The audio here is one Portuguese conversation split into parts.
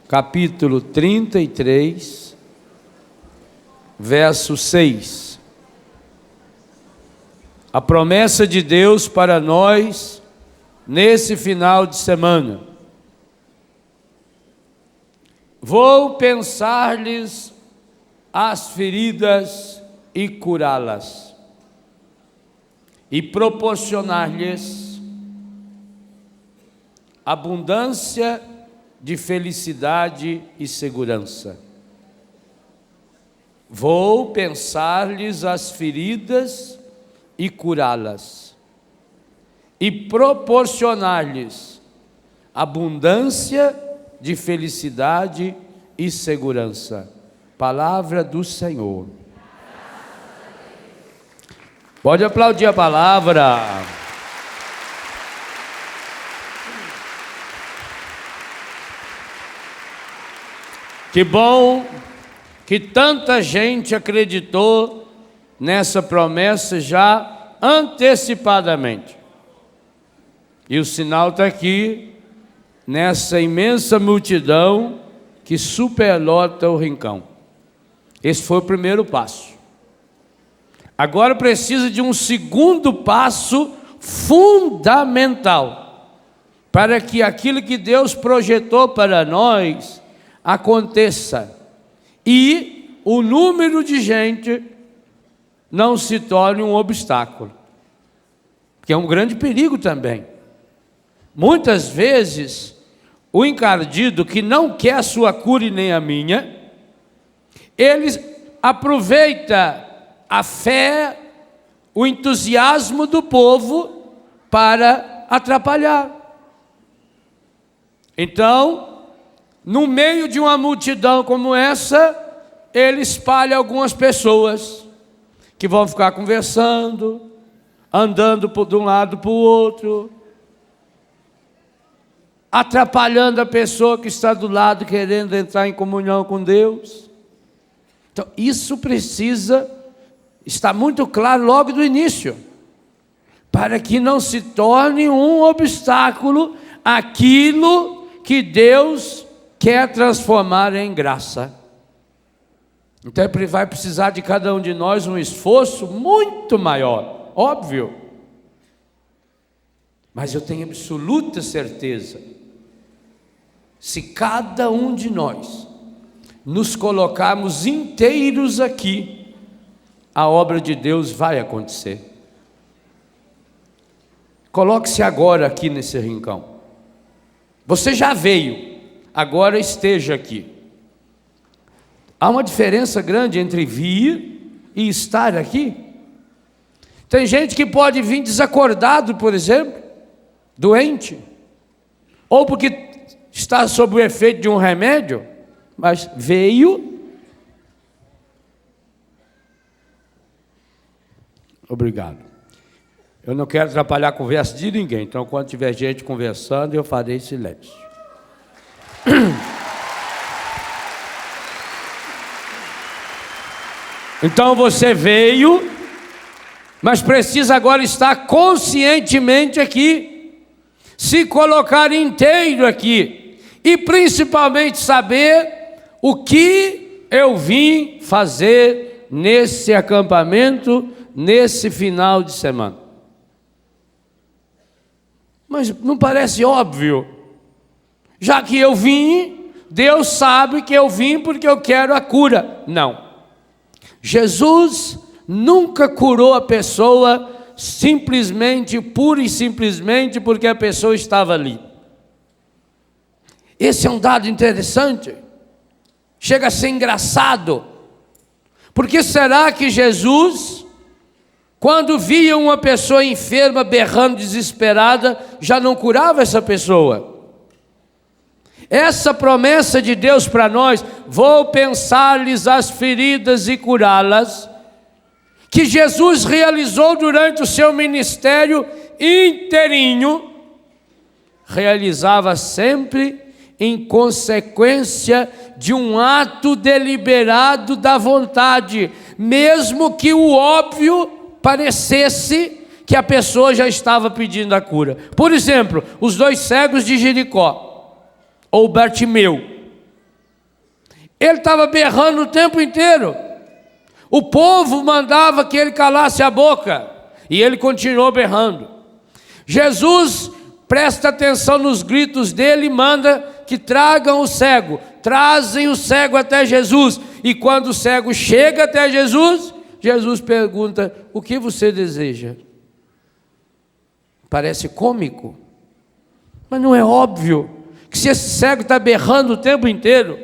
capítulo 33, verso 6. A promessa de Deus para nós nesse final de semana. Vou pensar-lhes as feridas e curá-las, e proporcionar-lhes abundância de felicidade e segurança. Vou pensar-lhes as feridas e curá-las, e proporcionar-lhes abundância de felicidade e segurança. Palavra do Senhor. Pode aplaudir a palavra. Que bom que tanta gente acreditou nessa promessa já antecipadamente. E o sinal está aqui, nessa imensa multidão que superlota o rincão. Esse foi o primeiro passo. Agora precisa de um segundo passo fundamental, para que aquilo que Deus projetou para nós aconteça, e o número de gente não se torne um obstáculo, que é um grande perigo também. Muitas vezes, o encardido que não quer a sua cura e nem a minha, ele aproveita a fé, o entusiasmo do povo para atrapalhar. Então, no meio de uma multidão como essa, ele espalha algumas pessoas que vão ficar conversando, andando de um lado para o outro, atrapalhando a pessoa que está do lado querendo entrar em comunhão com Deus. Então, isso precisa estar muito claro logo do início, para que não se torne um obstáculo aquilo que Deus quer transformar em graça. Então vai precisar de cada um de nós um esforço muito maior, óbvio. Mas eu tenho absoluta certeza, se cada um de nós nos colocarmos inteiros aqui, a obra de Deus vai acontecer. Coloque-se agora aqui nesse rincão. Você já veio, agora esteja aqui. Há uma diferença grande entre vir e estar aqui. Tem gente que pode vir desacordado, por exemplo, doente, ou porque está sob o efeito de um remédio, mas veio. Obrigado. Eu não quero atrapalhar a conversa de ninguém, então quando tiver gente conversando, eu farei silêncio. Então você veio, mas precisa agora estar conscientemente aqui, se colocar inteiro aqui, e principalmente saber o que eu vim fazer nesse acampamento, nesse final de semana. Mas não parece óbvio? Já que eu vim, Deus sabe que eu vim porque eu quero a cura. Não. Jesus nunca curou a pessoa simplesmente, pura e simplesmente porque a pessoa estava ali. Esse é um dado interessante. Chega a ser engraçado. Por que será que Jesus, quando via uma pessoa enferma berrando desesperada, já não curava essa pessoa? Essa promessa de Deus para nós, vou pensar-lhes as feridas e curá-las, que Jesus realizou durante o seu ministério inteirinho, realizava sempre em consequência de um ato deliberado da vontade, mesmo que o óbvio parecesse que a pessoa já estava pedindo a cura. Por exemplo, os dois cegos de Jericó, ou Bartimeu. Ele estava berrando o tempo inteiro. O povo mandava que ele calasse a boca, e ele continuou berrando. Jesus presta atenção nos gritos dele e manda que tragam o cego. Trazem o cego até Jesus. E quando o cego chega até Jesus, Jesus pergunta: o que você deseja? Parece cômico, mas não é óbvio que se esse cego está berrando o tempo inteiro,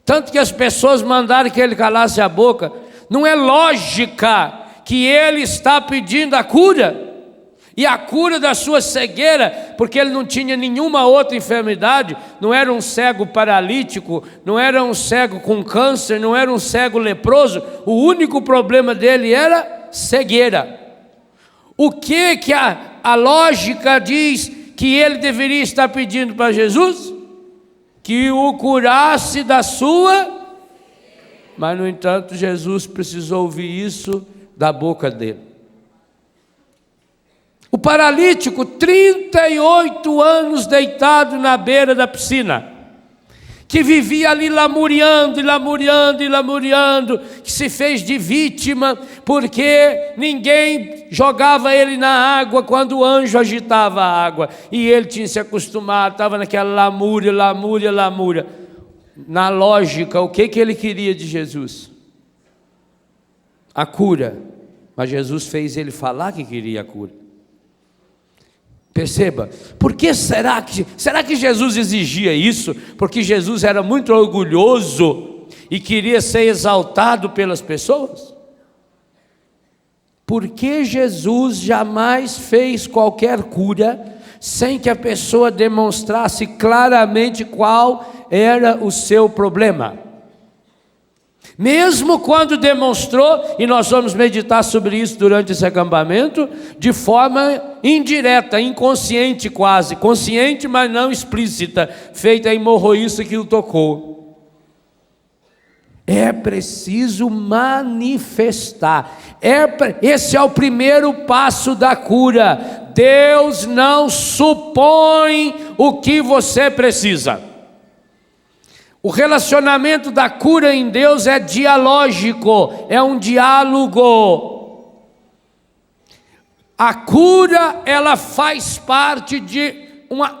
tanto que as pessoas mandaram que ele calasse a boca, não é lógica que ele está pedindo a cura, e a cura da sua cegueira, porque ele não tinha nenhuma outra enfermidade, não era um cego paralítico, não era um cego com câncer, não era um cego leproso, o único problema dele era cegueira. O que a lógica diz que ele deveria estar pedindo para Jesus? Que o curasse da sua... Mas, no entanto, Jesus precisou ouvir isso da boca dele. O paralítico, 38 anos deitado na beira da piscina, que vivia ali lamuriando, que se fez de vítima, porque ninguém jogava ele na água quando o anjo agitava a água, e ele tinha se acostumado, estava naquela lamúria. Na lógica, o que ele queria de Jesus? A cura. Mas Jesus fez ele falar que queria a cura. Perceba, por que será que Jesus exigia isso? Porque Jesus era muito orgulhoso e queria ser exaltado pelas pessoas? Por que Jesus jamais fez qualquer cura sem que a pessoa demonstrasse claramente qual era o seu problema? Mesmo quando demonstrou, e nós vamos meditar sobre isso durante esse acampamento, de forma indireta, inconsciente quase, consciente mas não explícita, feita a hemorroíça que o tocou. É preciso manifestar, esse é o primeiro passo da cura. Deus não supõe o que você precisa. O relacionamento da cura em Deus é dialógico, é um diálogo. A cura, ela faz parte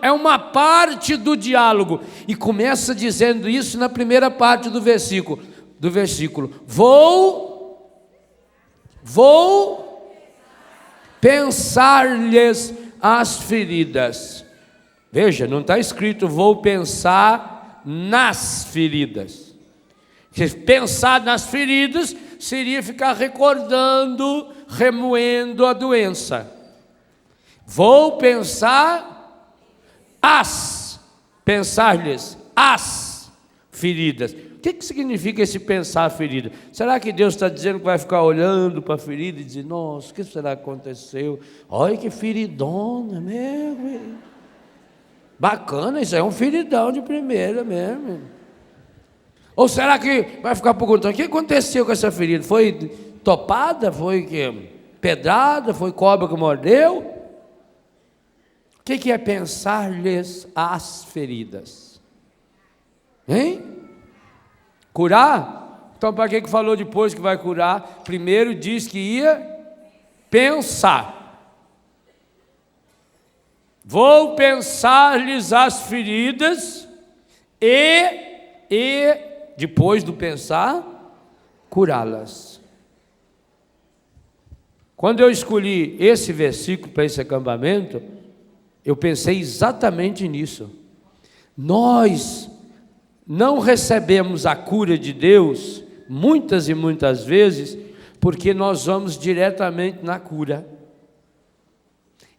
é uma parte do diálogo. E começa dizendo isso na primeira parte do versículo. Vou pensar-lhes as feridas. Veja, não está escrito vou pensar nas feridas. Pensar nas feridas seria ficar recordando, remoendo a doença. Vou pensar-lhes as feridas. O que significa esse pensar a ferida? Será que Deus está dizendo que vai ficar olhando para a ferida e dizer, nossa, o que será que aconteceu? Olha que feridona mesmo. Bacana, isso é um feridão de primeira mesmo. Ou será que vai ficar perguntando, o que aconteceu com essa ferida? Foi topada? Foi pedrada? Foi cobra que mordeu? O que é pensar-lhes as feridas? Hein? Curar? Então para que falou depois que vai curar? Primeiro diz que ia pensar. Vou pensar-lhes as feridas e depois do pensar, curá-las. Quando eu escolhi esse versículo para esse acampamento, eu pensei exatamente nisso. Nós não recebemos a cura de Deus, muitas e muitas vezes, porque nós vamos diretamente na cura.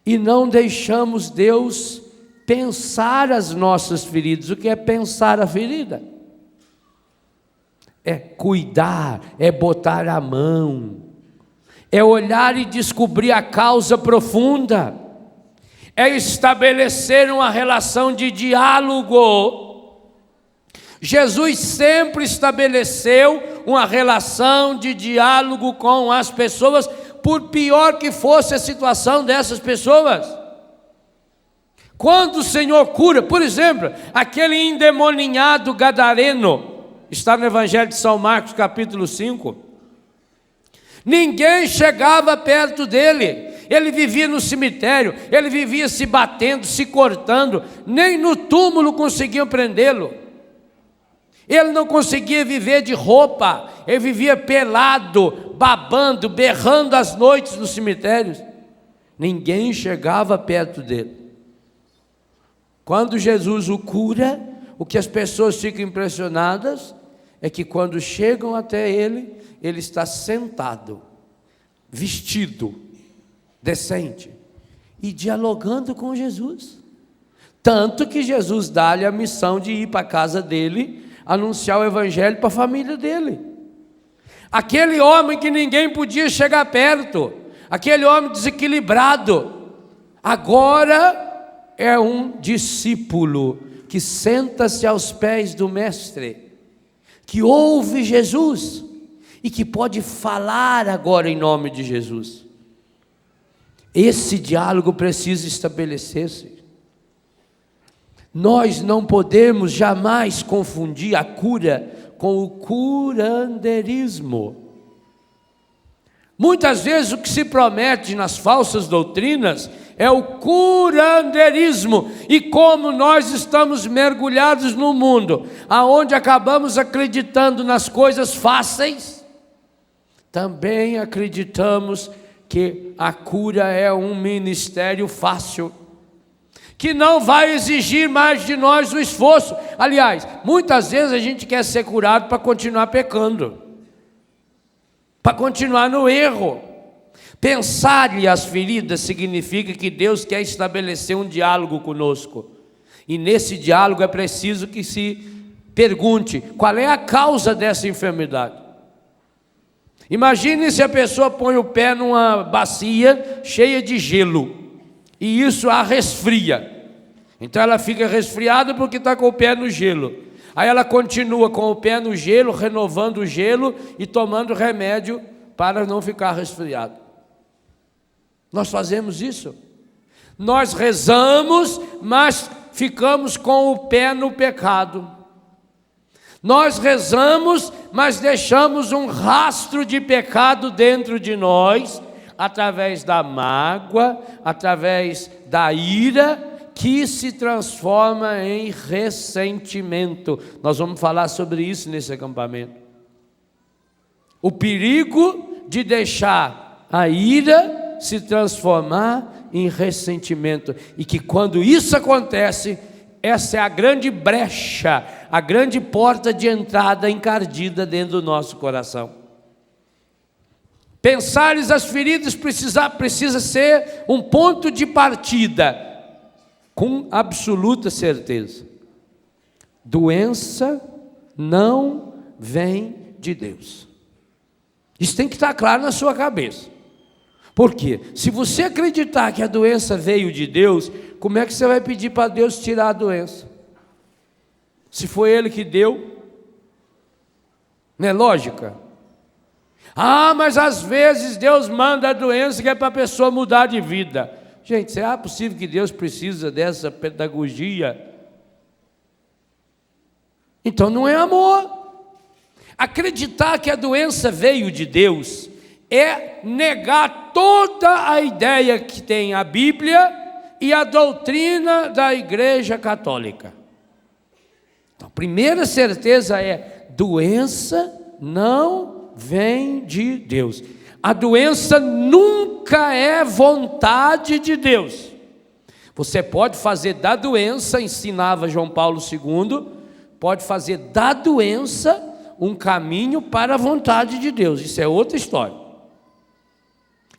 E não deixamos Deus pensar as nossas feridas. O que é pensar a ferida? É cuidar, é botar a mão, é olhar e descobrir a causa profunda, é estabelecer uma relação de diálogo. Jesus sempre estabeleceu uma relação de diálogo com as pessoas, por pior que fosse a situação dessas pessoas. Quando o Senhor cura, por exemplo, aquele endemoninhado gadareno, está no Evangelho de São Marcos, capítulo 5. Ninguém chegava perto dele. Ele vivia no cemitério, ele vivia se batendo, se cortando, nem no túmulo conseguiam prendê-lo. Ele não conseguia viver de roupa, ele vivia pelado, babando, berrando às noites nos cemitérios. Ninguém chegava perto dele. Quando Jesus o cura, o que as pessoas ficam impressionadas é que quando chegam até ele, ele está sentado, vestido, decente, e dialogando com Jesus. Tanto que Jesus dá-lhe a missão de ir para a casa dele, anunciar o evangelho para a família dele. Aquele homem que ninguém podia chegar perto, aquele homem desequilibrado, agora é um discípulo que senta-se aos pés do mestre, que ouve Jesus e que pode falar agora em nome de Jesus. Esse diálogo precisa estabelecer-se. Nós não podemos jamais confundir a cura com o curanderismo. Muitas vezes o que se promete nas falsas doutrinas é o curanderismo, e como nós estamos mergulhados no mundo, aonde acabamos acreditando nas coisas fáceis, também acreditamos que a cura é um ministério fácil, que não vai exigir mais de nós o esforço. Aliás, muitas vezes a gente quer ser curado para continuar pecando, para continuar no erro. Pensar-lhe as feridas significa que Deus quer estabelecer um diálogo conosco, e nesse diálogo é preciso que se pergunte qual é a causa dessa enfermidade. Imagine se a pessoa põe o pé numa bacia cheia de gelo, e isso a resfria. Então ela fica resfriada porque está com o pé no gelo. Aí ela continua com o pé no gelo, renovando o gelo e tomando remédio para não ficar resfriado. Nós fazemos isso. Nós rezamos, mas ficamos com o pé no pecado. Nós rezamos, mas deixamos um rastro de pecado dentro de nós, através da mágoa, através da ira, que se transforma em ressentimento. Nós vamos falar sobre isso nesse acampamento. O perigo de deixar a ira se transformar em ressentimento, e que quando isso acontece, essa é a grande brecha, a grande porta de entrada encardida dentro do nosso coração. Pensares as feridas precisa ser um ponto de partida, com absoluta certeza. Doença não vem de Deus. Isso tem que estar claro na sua cabeça. Por quê? Se você acreditar que a doença veio de Deus, como é que você vai pedir para Deus tirar a doença? Se foi Ele que deu, não é lógica? Ah, mas às vezes Deus manda a doença que é para a pessoa mudar de vida. Gente, será possível que Deus precisa dessa pedagogia? Então não é amor. Acreditar que a doença veio de Deus é negar toda a ideia que tem a Bíblia e a doutrina da Igreja Católica. Então, a primeira certeza é: doença não vem de Deus. A doença nunca é vontade de Deus. Você pode fazer da doença, ensinava João Paulo II, pode fazer da doença um caminho para a vontade de Deus. Isso é outra história.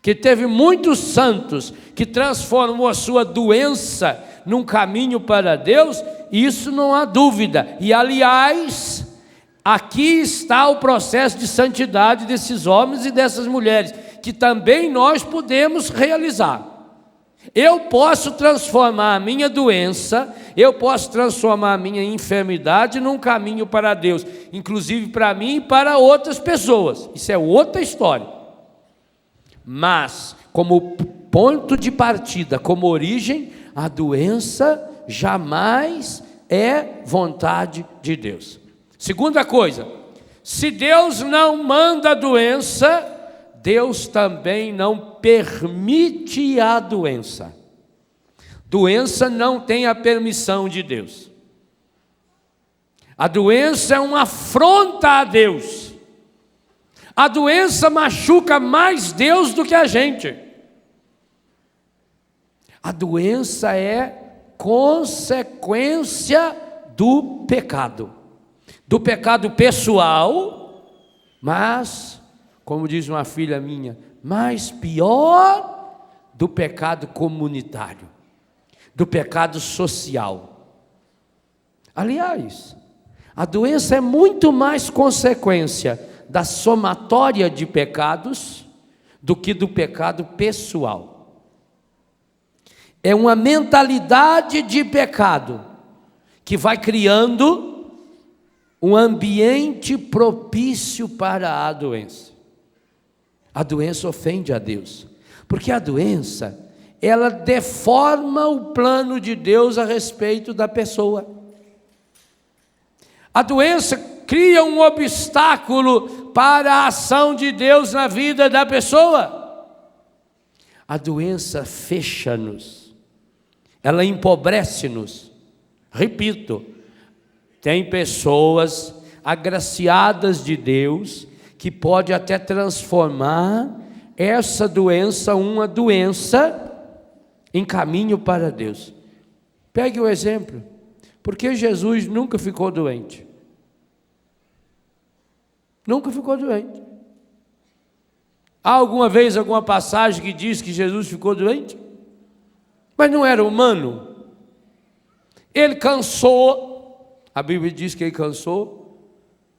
Que teve muitos santos que transformou a sua doença num caminho para Deus, isso não há dúvida. E aliás, aqui está o processo de santidade desses homens e dessas mulheres, que também nós podemos realizar. Eu posso transformar a minha doença, eu posso transformar a minha enfermidade num caminho para Deus, inclusive para mim e para outras pessoas. Isso é outra história. Mas, como ponto de partida, como origem, a doença jamais é vontade de Deus. Segunda coisa, se Deus não manda a doença, Deus também não permite a doença. Doença não tem a permissão de Deus. A doença é uma afronta a Deus. A doença machuca mais Deus do que a gente. A doença é consequência do pecado pessoal, mas, como diz uma filha minha, mais pior do pecado comunitário, do pecado social. Aliás, a doença é muito mais consequência da somatória de pecados do que do pecado pessoal. É uma mentalidade de pecado que vai criando um ambiente propício para a doença. A doença ofende a Deus, porque a doença, ela deforma o plano de Deus a respeito da pessoa. A doença cria um obstáculo para a ação de Deus na vida da pessoa. A doença fecha-nos, ela empobrece-nos. Repito, tem pessoas agraciadas de Deus que pode até transformar essa doença, uma doença, em caminho para Deus. Pegue o exemplo. Por que Jesus nunca ficou doente? Nunca ficou doente. Há alguma vez alguma passagem que diz que Jesus ficou doente? Mas não era humano. Ele cansou. A Bíblia diz que ele cansou.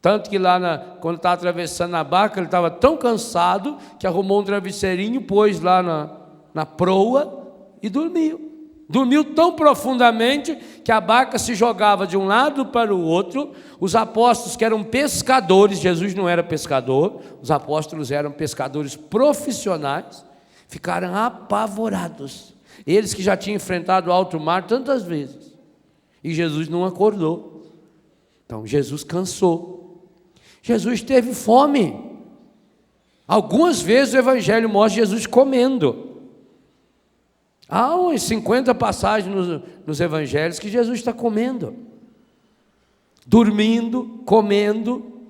Tanto que lá, quando estava atravessando a barca, ele estava tão cansado que arrumou um travesseirinho, pôs lá na proa e dormiu. Dormiu tão profundamente que a barca se jogava de um lado para o outro. Os apóstolos, que eram pescadores, Jesus não era pescador, os apóstolos eram pescadores profissionais, ficaram apavorados. Eles que já tinham enfrentado o alto mar tantas vezes, e Jesus não acordou. Então Jesus cansou. Jesus teve fome. Algumas vezes o Evangelho mostra Jesus comendo. Há umas 50 passagens nos Evangelhos que Jesus está comendo, dormindo, comendo.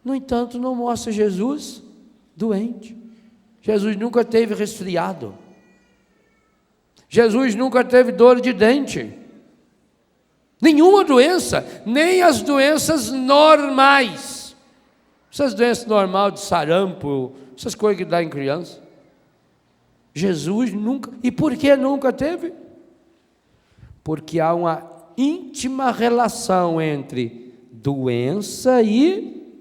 No entanto, não mostra Jesus doente. Jesus nunca teve resfriado. Jesus nunca teve dor de dente. Nenhuma doença, nem as doenças normais. Essas doenças normais de sarampo, essas coisas que dá em criança. Jesus nunca. E por que nunca teve? Porque há uma íntima relação entre doença e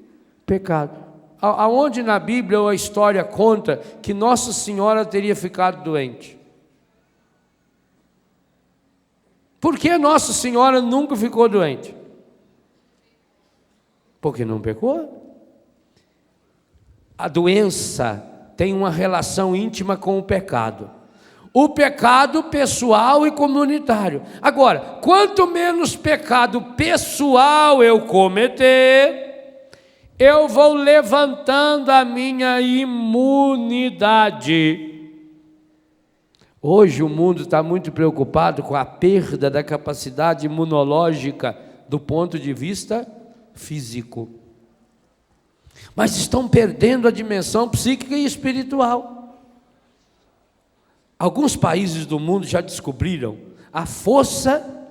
pecado. Aonde na Bíblia a história conta que Nossa Senhora teria ficado doente? Por que Nossa Senhora nunca ficou doente? Porque não pecou. A doença tem uma relação íntima com o pecado. O pecado pessoal e comunitário. Agora, quanto menos pecado pessoal eu cometer, eu vou levantando a minha imunidade. Hoje o mundo está muito preocupado com a perda da capacidade imunológica do ponto de vista físico. Mas estão perdendo a dimensão psíquica e espiritual. Alguns países do mundo já descobriram a força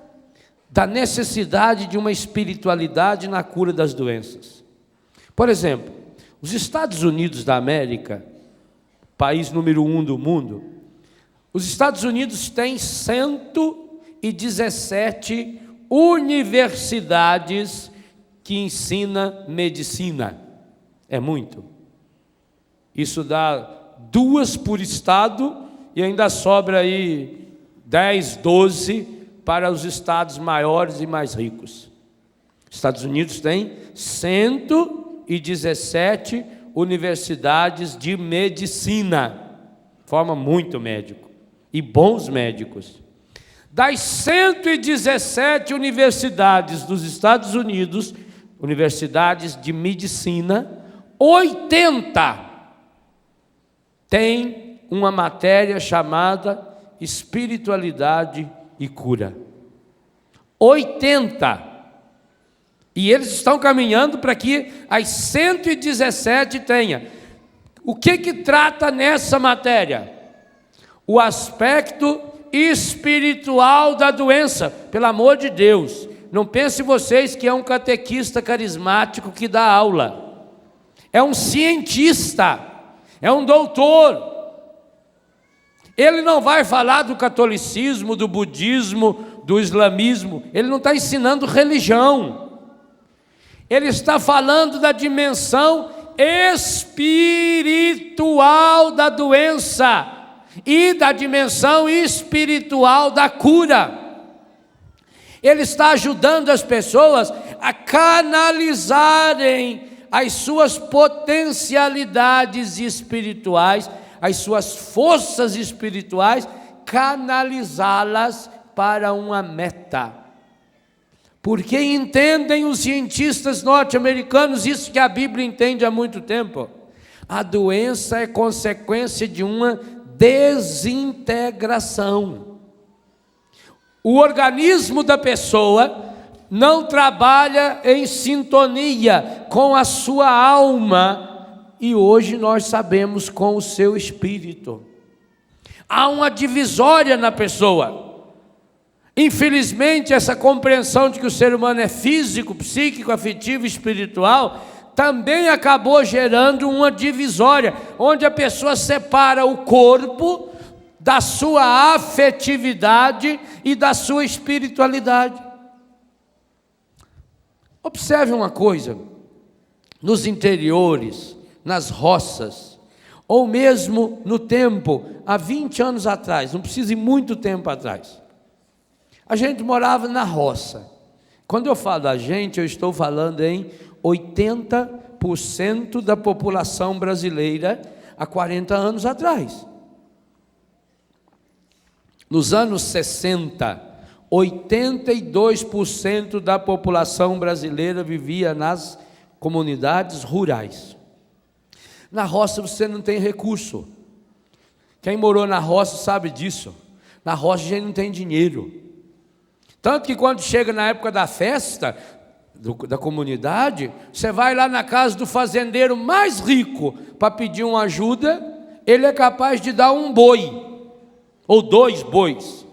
da necessidade de uma espiritualidade na cura das doenças. Por exemplo, os Estados Unidos da América, país número 1 do mundo, os Estados Unidos têm 117 universidades que ensinam medicina. É muito. Isso dá 2 por estado e ainda sobra aí 10, 12 para os estados maiores e mais ricos. Estados Unidos tem 117 universidades de medicina. Forma muito médico. E bons médicos. Das 117 universidades dos Estados Unidos, universidades de medicina, 80 tem uma matéria chamada espiritualidade e cura. 80. E eles estão caminhando para que as 117 tenha. O que trata nessa matéria? O aspecto espiritual da doença. Pelo amor de Deus, não pense vocês que é um catequista carismático que dá aula. É um cientista, é um doutor. Ele não vai falar do catolicismo, do budismo, do islamismo. Ele não está ensinando religião. Ele está falando da dimensão espiritual da doença e da dimensão espiritual da cura. Ele está ajudando as pessoas a canalizarem as suas potencialidades espirituais, as suas forças espirituais, canalizá-las para uma meta. Porque entendem os cientistas norte-americanos isso que a Bíblia entende há muito tempo. A doença é consequência de uma desintegração. O organismo da pessoa não trabalha em sintonia com a sua alma e hoje nós sabemos com o seu espírito. Há uma divisória na pessoa. Infelizmente, essa compreensão de que o ser humano é físico, psíquico, afetivo e espiritual também acabou gerando uma divisória, onde a pessoa separa o corpo da sua afetividade e da sua espiritualidade. Observe uma coisa, nos interiores, nas roças, ou mesmo no tempo, há 20 anos atrás, não precisa ir muito tempo atrás, a gente morava na roça. Quando eu falo a gente, eu estou falando em 80% da população brasileira há 40 anos atrás. Nos anos 60, 82% da população brasileira vivia nas comunidades rurais. Na roça você não tem recurso. Quem morou na roça sabe disso. Na roça a gente não tem dinheiro. Tanto que quando chega na época da festa da comunidade, você vai lá na casa do fazendeiro mais rico para pedir uma ajuda, ele é capaz de dar um boi, ou 2 bois.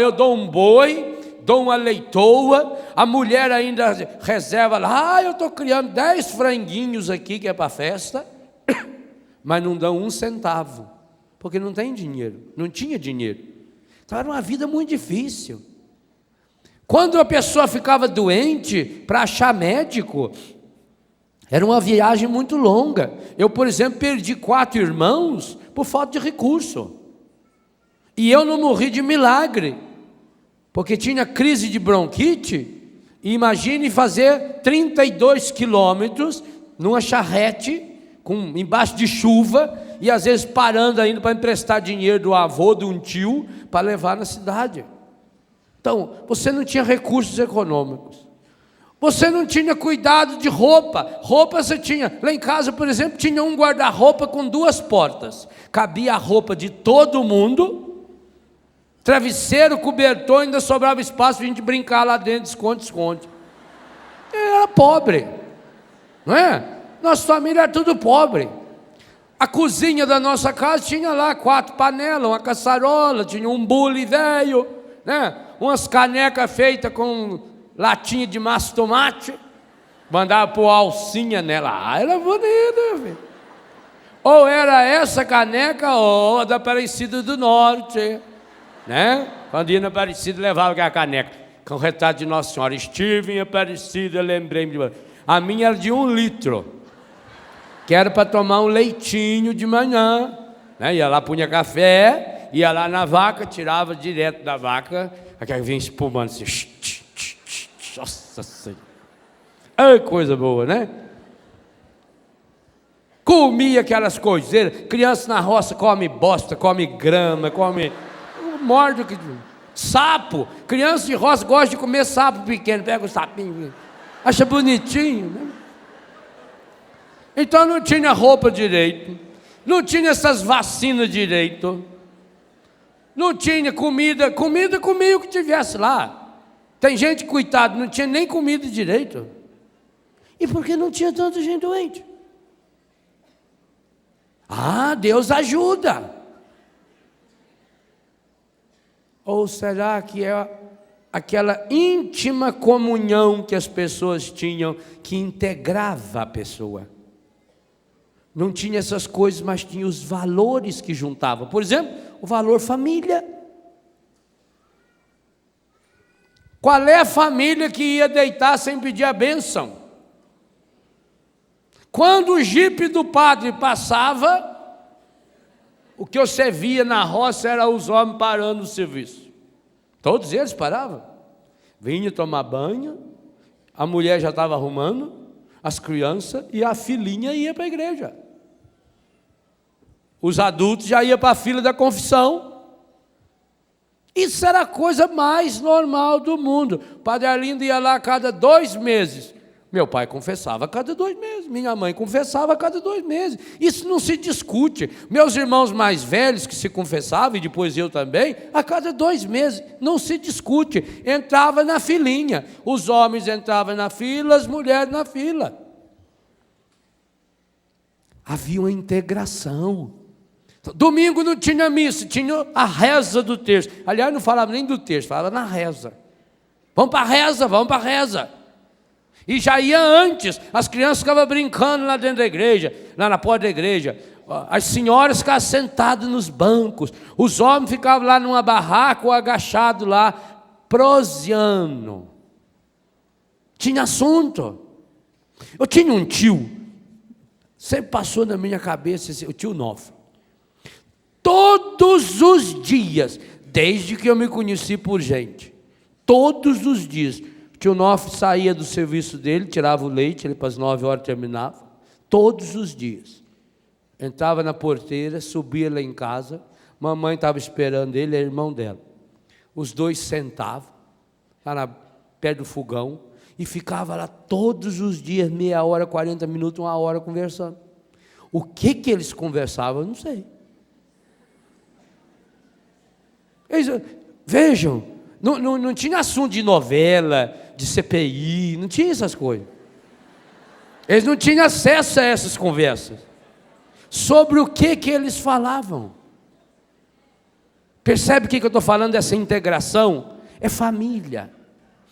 Eu dou um boi, dou uma leitoa, a mulher ainda reserva lá, eu estou criando 10 franguinhos aqui que é para a festa, mas não dão 1 centavo, porque não tem dinheiro, não tinha dinheiro. Então era uma vida muito difícil. Quando a pessoa ficava doente, para achar médico, era uma viagem muito longa. Eu, por exemplo, perdi 4 irmãos por falta de recurso. E eu não morri de milagre, porque tinha crise de bronquite. E imagine fazer 32 quilômetros numa charrete, embaixo de chuva, e às vezes parando ainda para emprestar dinheiro do avô, de um tio, para levar na cidade. Então, você não tinha recursos econômicos. Você não tinha cuidado de roupa. Roupa você tinha. Lá em casa, por exemplo, tinha um guarda-roupa com 2 portas. Cabia a roupa de todo mundo. Travesseiro, cobertor, ainda sobrava espaço para a gente brincar lá dentro, esconde-esconde. Era pobre. Não é? Nossa família era tudo pobre. A cozinha da nossa casa tinha lá 4 panelas, uma caçarola, tinha um bule velho, né? Umas canecas feitas com latinha de massa de tomate, mandava pôr alcinha nela, era bonita, filho. Ou era essa caneca, ou a da Aparecida do Norte, né? Quando ia na Aparecida, levava aquela caneca, com o retrato de Nossa Senhora. Estive em Aparecida, lembrei-me de você. A minha era de 1 litro, que era para tomar um leitinho de manhã, né? Ia lá, punha café, ia lá na vaca, tirava direto da vaca, aquela vinha espumando assim, nossa Senhora, ai, coisa boa, né? Comia aquelas coiseiras. Criança na roça come bosta, come grama, come morde o que... Sapo. Criança de roça gosta de comer sapo pequeno. Pega o sapinho, acha bonitinho, né? Então não tinha roupa direito, não tinha essas vacinas direito, não tinha comida comia o que tivesse lá. Tem gente, coitado, não tinha nem comida direito. E por que não tinha tanta gente doente? Ah, Deus ajuda. Ou será que é aquela íntima comunhão que as pessoas tinham, que integrava a pessoa? Não tinha essas coisas, mas tinha os valores que juntavam. Por exemplo, o valor família. Qual é a família que ia deitar sem pedir a bênção? Quando o jipe do padre passava, o que você via na roça era os homens parando o serviço. Todos eles paravam. Vinha tomar banho, a mulher já estava arrumando, as crianças, e a filhinha ia para a igreja. Os adultos já iam para a fila da confissão. Isso era a coisa mais normal do mundo. O Padre Arlindo ia lá a cada 2 meses. Meu pai confessava a cada 2 meses. Minha mãe confessava a cada 2 meses. Isso não se discute. Meus irmãos mais velhos que se confessavam, e depois eu também, a cada 2 meses. Não se discute. Entrava na filinha. Os homens entravam na fila, as mulheres na fila. Havia uma integração. Domingo não tinha missa, tinha a reza do terço. Aliás, não falava nem do terço, falava na reza. Vamos para a reza, vamos para a reza. E já ia antes, as crianças ficavam brincando lá dentro da igreja, lá na porta da igreja. As senhoras ficavam sentadas nos bancos, os homens ficavam lá numa barraca ou agachados lá, proseando. Tinha assunto. Eu tinha um tio, sempre passou na minha cabeça, o tio Nofre. Todos os dias, desde que eu me conheci por gente, todos os dias, o tio Nofre saía do serviço dele, tirava o leite, ele para as 9 horas terminava, todos os dias. Entrava na porteira, subia lá em casa, mamãe estava esperando ele, é irmão dela. Os dois sentavam, lá perto do fogão, e ficava lá todos os dias, meia hora, 40 minutos, 1 hora conversando. O que eles conversavam, eu não sei. Vejam, não tinha assunto de novela, de CPI, não tinha essas coisas. Eles não tinham acesso a essas conversas. Sobre o que eles falavam. Percebe o que eu estou falando dessa integração? É família,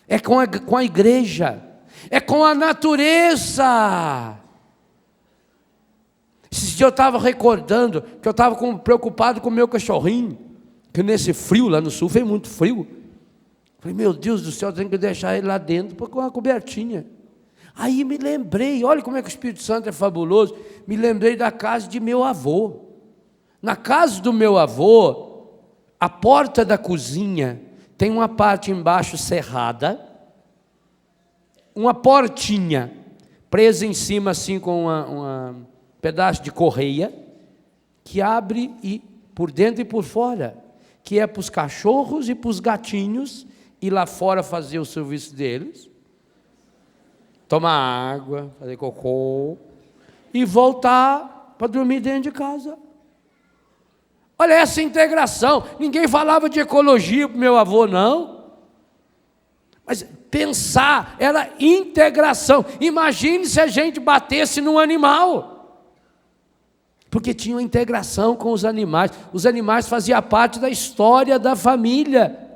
é com a igreja, é com a natureza. Esses dias eu estava recordando que eu estava preocupado com o meu cachorrinho, que nesse frio lá no sul, fez muito frio. Falei, meu Deus do céu, tenho que deixar ele lá dentro com uma cobertinha. Aí me lembrei, olha como é que o Espírito Santo é fabuloso, me lembrei da casa de meu avô. Na casa do meu avô, a porta da cozinha tem uma parte embaixo cerrada, uma portinha presa em cima assim com um pedaço de correia, que abre por dentro e por fora, que é para os cachorros e para os gatinhos ir lá fora fazer o serviço deles, tomar água, fazer cocô e voltar para dormir dentro de casa. Olha essa integração. Ninguém falava de ecologia para o meu avô, não. Mas pensar era integração. Imagine se a gente batesse num animal. Porque tinha uma integração com os animais. Os animais faziam parte da história da família.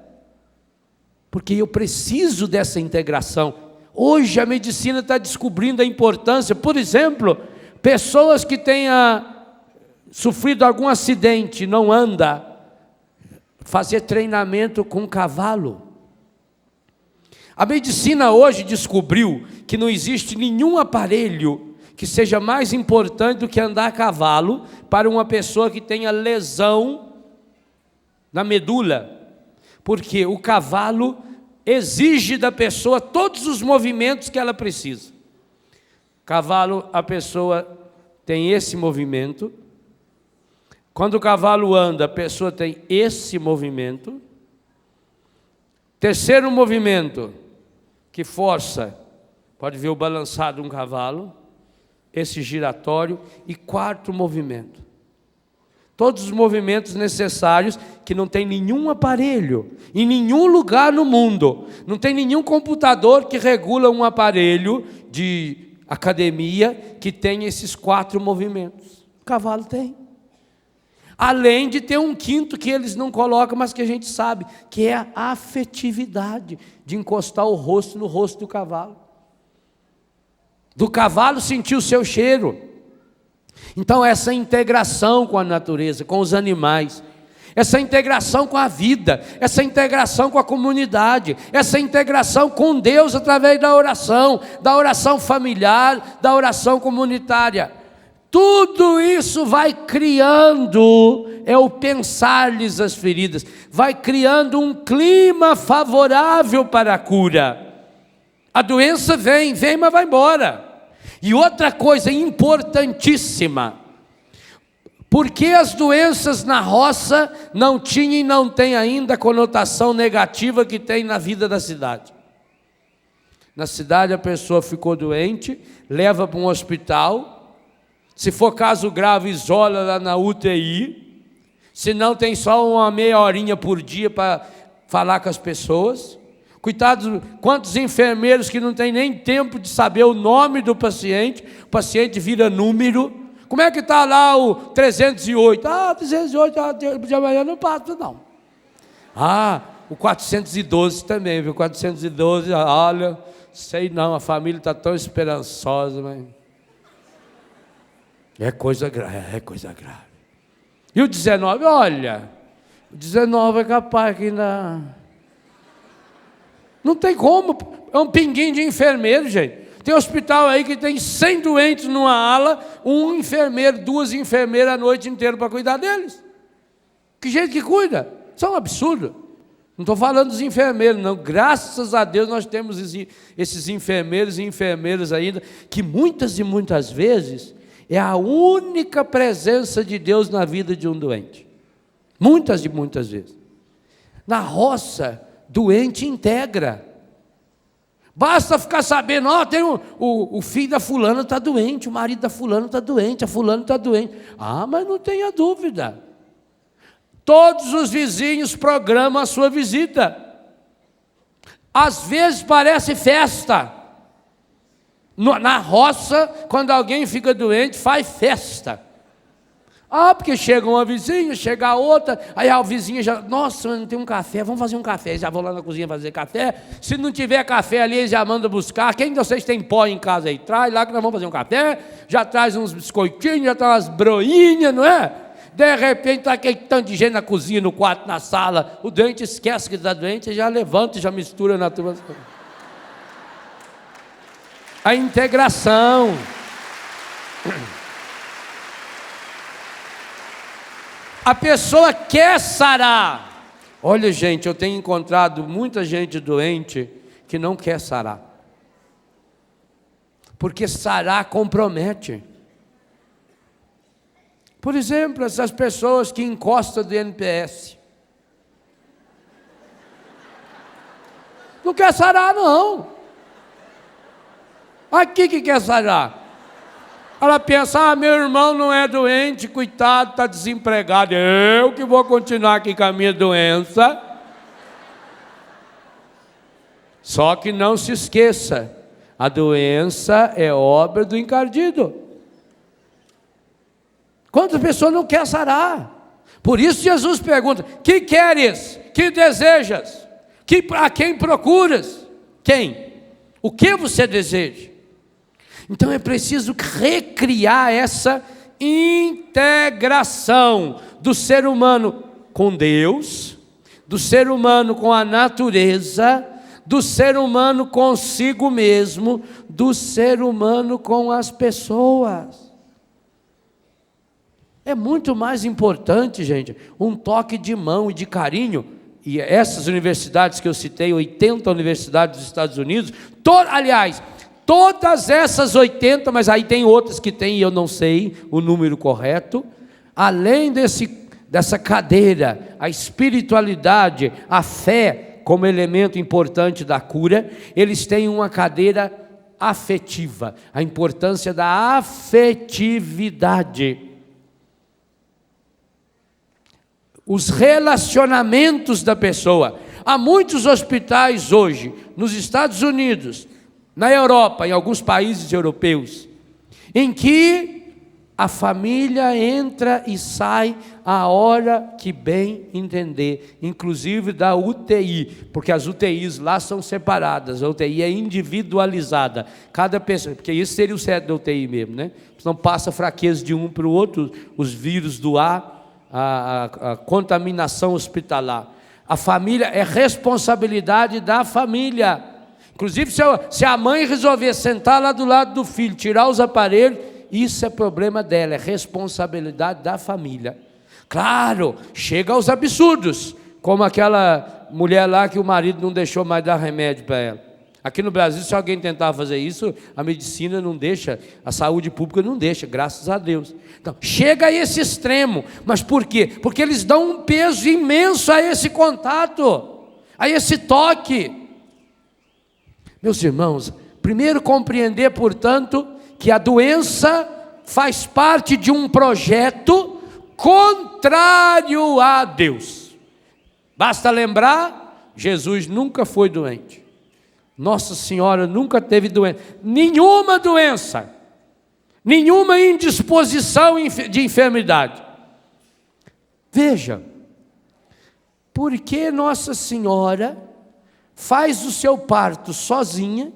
Porque eu preciso dessa integração. Hoje a medicina está descobrindo a importância. Por exemplo, pessoas que tenham sofrido algum acidente, não anda, fazer treinamento com cavalo. A medicina hoje descobriu que não existe nenhum aparelho que seja mais importante do que andar a cavalo para uma pessoa que tenha lesão na medula, porque o cavalo exige da pessoa todos os movimentos que ela precisa. Cavalo, a pessoa tem esse movimento. Quando o cavalo anda, a pessoa tem esse movimento. Terceiro movimento que força, pode ver o balançar de um cavalo, esse giratório. E quarto movimento, todos os movimentos necessários, que não tem nenhum aparelho, em nenhum lugar no mundo, não tem nenhum computador que regula um aparelho de academia que tem esses quatro movimentos. O cavalo tem. Além de ter um quinto que eles não colocam, mas que a gente sabe, que é a afetividade, de encostar o rosto no rosto do cavalo sentir o seu cheiro. Então essa integração com a natureza, com os animais, essa integração com a vida, essa integração com a comunidade, essa integração com Deus através da oração familiar, da oração comunitária, tudo isso vai criando, é o pensar-lhes as feridas, vai criando um clima favorável para a cura. A doença vem, mas vai embora. E outra coisa importantíssima, porque as doenças na roça não tinham e não têm ainda a conotação negativa que tem na vida da cidade. Na cidade a pessoa ficou doente, leva para um hospital, se for caso grave isola lá na UTI, se não tem só uma meia horinha por dia para falar com as pessoas. Coitados, quantos enfermeiros que não têm nem tempo de saber o nome do paciente, o paciente vira número. Como é que está lá o 308? 308, de amanhã não passa não. O 412 também, viu? 412, olha, sei não, a família está tão esperançosa, mas... é coisa grave. E o 19, olha, o 19 é capaz que ainda... não tem como, é um pinguinho de enfermeiro, gente. Tem hospital aí que tem 100 doentes numa ala, um enfermeiro, 2 enfermeiras a noite inteira para cuidar deles. Que jeito que cuida? Isso é um absurdo. Não estou falando dos enfermeiros, não. Graças a Deus nós temos esses enfermeiros e enfermeiras ainda, que muitas e muitas vezes é a única presença de Deus na vida de um doente. Muitas e muitas vezes. Na roça, doente integra. Basta ficar sabendo, tem o filho da fulana está doente, o marido da fulana está doente, a fulana está doente. Mas não tenha dúvida. Todos os vizinhos programam a sua visita. Às vezes parece festa. Na roça, quando alguém fica doente, faz festa. Porque chega uma vizinha, chega a outra, aí a vizinha já, nossa, não tem um café, vamos fazer um café. Já vou lá na cozinha fazer café. Se não tiver café ali, eles já mandam buscar. Quem de vocês tem pó em casa aí? Traz lá que nós vamos fazer um café. Já traz uns biscoitinhos, já traz umas broinhas, não é? De repente está aquele tanto de gente na cozinha, no quarto, na sala. O doente esquece que está doente, já levanta e já mistura na turma. A integração. A pessoa quer sarar. Olha, gente, eu tenho encontrado muita gente doente que não quer sarar. Porque sarar compromete. Por exemplo, essas pessoas que encostam do NPS. Não quer sarar, não. Aqui que quer sarar. Ela pensa, meu irmão não é doente, coitado, está desempregado. Eu que vou continuar aqui com a minha doença. Só que não se esqueça, a doença é obra do encardido. Quantas pessoas não querem sarar? Por isso Jesus pergunta, que queres? Que desejas? A quem procuras? Quem? O que você deseja? Então é preciso recriar essa integração do ser humano com Deus, do ser humano com a natureza, do ser humano consigo mesmo, do ser humano com as pessoas. É muito mais importante, gente, um toque de mão e de carinho. E essas universidades que eu citei, 80 universidades dos Estados Unidos, todas essas 80, mas aí tem outras que tem, eu não sei o número correto, além dessa cadeira, a espiritualidade, a fé, como elemento importante da cura, eles têm uma cadeira afetiva, a importância da afetividade. Os relacionamentos da pessoa. Há muitos hospitais hoje, nos Estados Unidos, na Europa, em alguns países europeus, em que a família entra e sai a hora que bem entender, inclusive da UTI, porque as UTIs lá são separadas, a UTI é individualizada, cada pessoa, porque isso seria o certo da UTI mesmo, né? Não passa fraqueza de um para o outro, os vírus do ar, a contaminação hospitalar. A família é responsabilidade da família. Inclusive, se a mãe resolver sentar lá do lado do filho, tirar os aparelhos, isso é problema dela, é responsabilidade da família. Claro, chega aos absurdos, como aquela mulher lá que o marido não deixou mais dar remédio para ela. Aqui no Brasil, se alguém tentar fazer isso, a medicina não deixa, a saúde pública não deixa, graças a Deus. Então, chega a esse extremo, mas por quê? Porque eles dão um peso imenso a esse contato, a esse toque. Meus irmãos, primeiro compreender, portanto, que a doença faz parte de um projeto contrário a Deus. Basta lembrar, Jesus nunca foi doente. Nossa Senhora nunca teve doença. Nenhuma doença, nenhuma indisposição de enfermidade. Veja, por que Nossa Senhora faz o seu parto sozinha,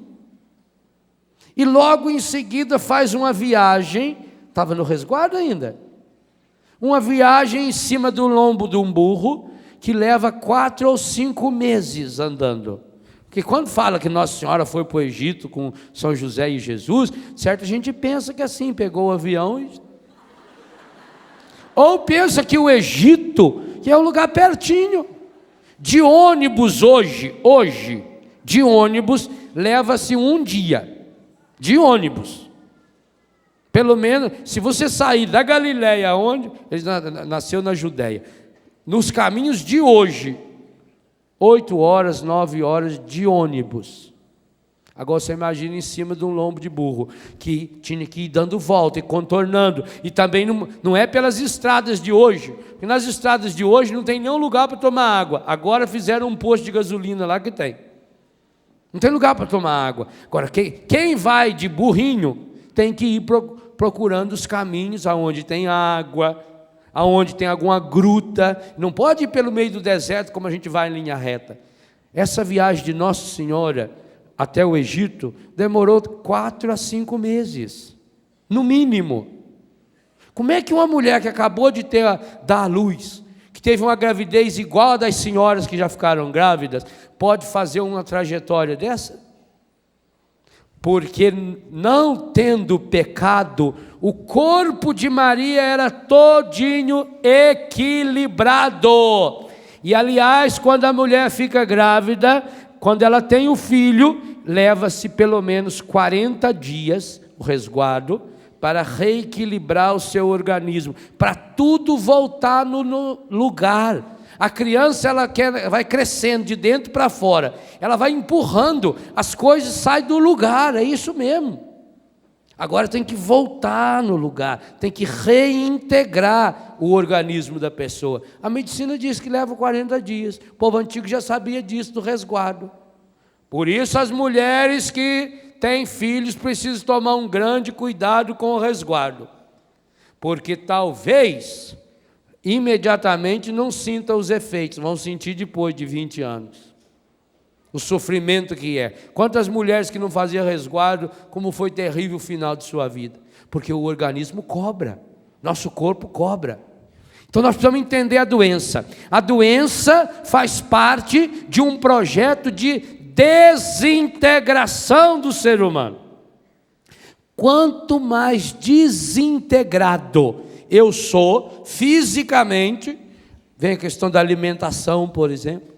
e logo em seguida faz uma viagem, estava no resguardo ainda, uma viagem em cima do lombo de um burro, que leva 4 ou 5 meses andando. Porque quando fala que Nossa Senhora foi para o Egito com São José e Jesus, certa gente pensa que assim, pegou o avião e... Ou pensa que o Egito, que é um lugar pertinho. De ônibus hoje, de ônibus, leva-se um dia. De ônibus, pelo menos, se você sair da Galileia, onde ele nasceu na Judéia, nos caminhos de hoje, 8 horas, 9 horas de ônibus. Agora você imagina em cima de um lombo de burro, que tinha que ir dando volta e contornando, e também não é pelas estradas de hoje, porque nas estradas de hoje não tem nenhum lugar para tomar água. Agora fizeram um posto de gasolina lá que tem. Não tem lugar para tomar água. Agora, quem vai de burrinho tem que ir procurando os caminhos aonde tem água, aonde tem alguma gruta. Não pode ir pelo meio do deserto como a gente vai em linha reta. Essa viagem de Nossa Senhora até o Egito demorou 4 a 5 meses, no mínimo. Como é que uma mulher que acabou de dar à luz, que teve uma gravidez igual a das senhoras que já ficaram grávidas, pode fazer uma trajetória dessa? Porque não tendo pecado, o corpo de Maria era todinho equilibrado. E aliás, quando a mulher fica grávida, quando ela tem o filho, leva-se pelo menos 40 dias, o resguardo, para reequilibrar o seu organismo, para tudo voltar no lugar. A criança vai crescendo de dentro para fora, ela vai empurrando, as coisas saem do lugar, é isso mesmo. Agora tem que voltar no lugar, tem que reintegrar o organismo da pessoa. A medicina diz que leva 40 dias, o povo antigo já sabia disso, do resguardo. Por isso as mulheres que têm filhos precisam tomar um grande cuidado com o resguardo, porque talvez imediatamente não sinta os efeitos, vão sentir depois de 20 anos, o sofrimento que é. Quantas mulheres que não faziam resguardo, como foi terrível o final de sua vida, porque o organismo cobra, nosso corpo cobra. Então nós precisamos entender a doença. A doença faz parte de um projeto de desintegração do ser humano. Quanto mais desintegrado eu sou fisicamente, vem a questão da alimentação, por exemplo,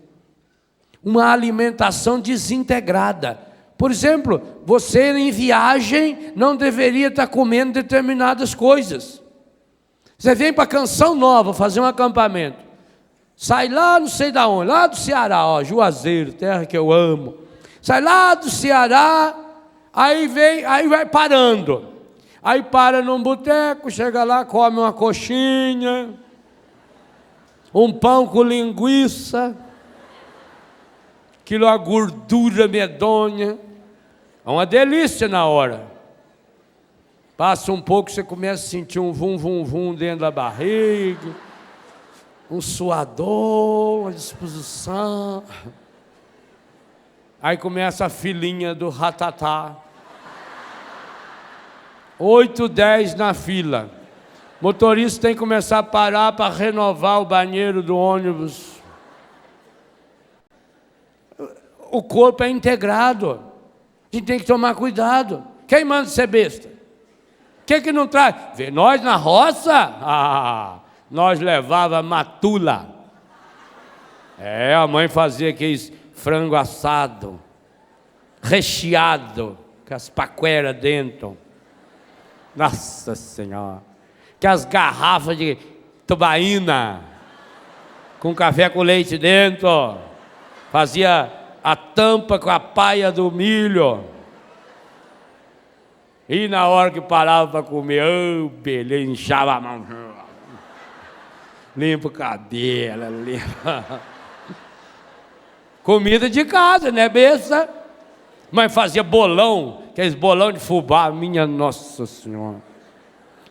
uma alimentação desintegrada. Por exemplo, você em viagem não deveria estar comendo determinadas coisas. Você vem para Canção Nova fazer um acampamento, Sai lá não sei da onde, lá do Ceará, ó, Juazeiro, terra que eu amo. Sai lá do Ceará, aí vai parando. Aí para num boteco, chega lá, come uma coxinha, um pão com linguiça, aquilo é uma gordura medonha. É uma delícia na hora. Passa um pouco, você começa a sentir um vum, vum, vum dentro da barriga, um suador, uma disposição. Aí começa a filinha do ratatá. 8, 10 na fila. O motorista tem que começar a parar para renovar o banheiro do ônibus. O corpo é integrado. A gente tem que tomar cuidado. Quem manda ser besta? Que não traz? Vê, nós na roça, nós levava matula. A mãe fazia aqueles frango assado, recheado, com as paqueras dentro. Nossa Senhora. Que as garrafas de tubaína, com café com leite dentro. Fazia a tampa com a paia do milho. E na hora que parava para comer, beleza, inchava a mão. Limpa o cabelo, limpa. Comida de casa, né, besta? Mãe fazia bolão, aqueles bolão de fubá, minha Nossa Senhora.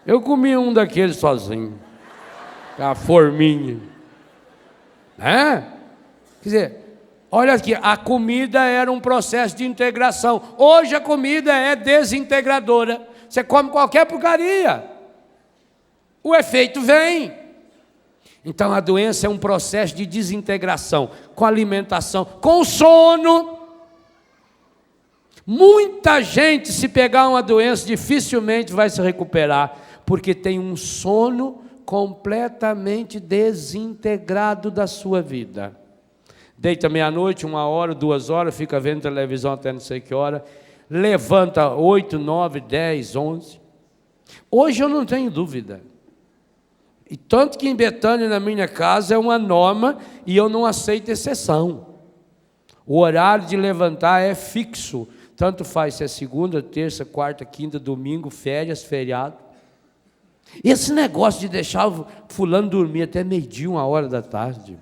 Eu comia um daqueles sozinho, a forminha. Quer dizer, olha aqui, a comida era um processo de integração. Hoje a comida é desintegradora. Você come qualquer porcaria, o efeito vem. Então a doença é um processo de desintegração, com alimentação, com sono. Muita gente, se pegar uma doença, dificilmente vai se recuperar, porque tem um sono completamente desintegrado da sua vida. Deita meia-noite, 1 hora, 2 horas, fica vendo televisão até não sei que hora, levanta 8, 9, 10, 11. Hoje eu não tenho dúvida. E tanto que em Betânia, na minha casa, é uma norma e eu não aceito exceção. O horário de levantar é fixo. Tanto faz se é segunda, terça, quarta, quinta, domingo, férias, feriado. Esse negócio de deixar o fulano dormir até meio-dia, 1 hora da tarde,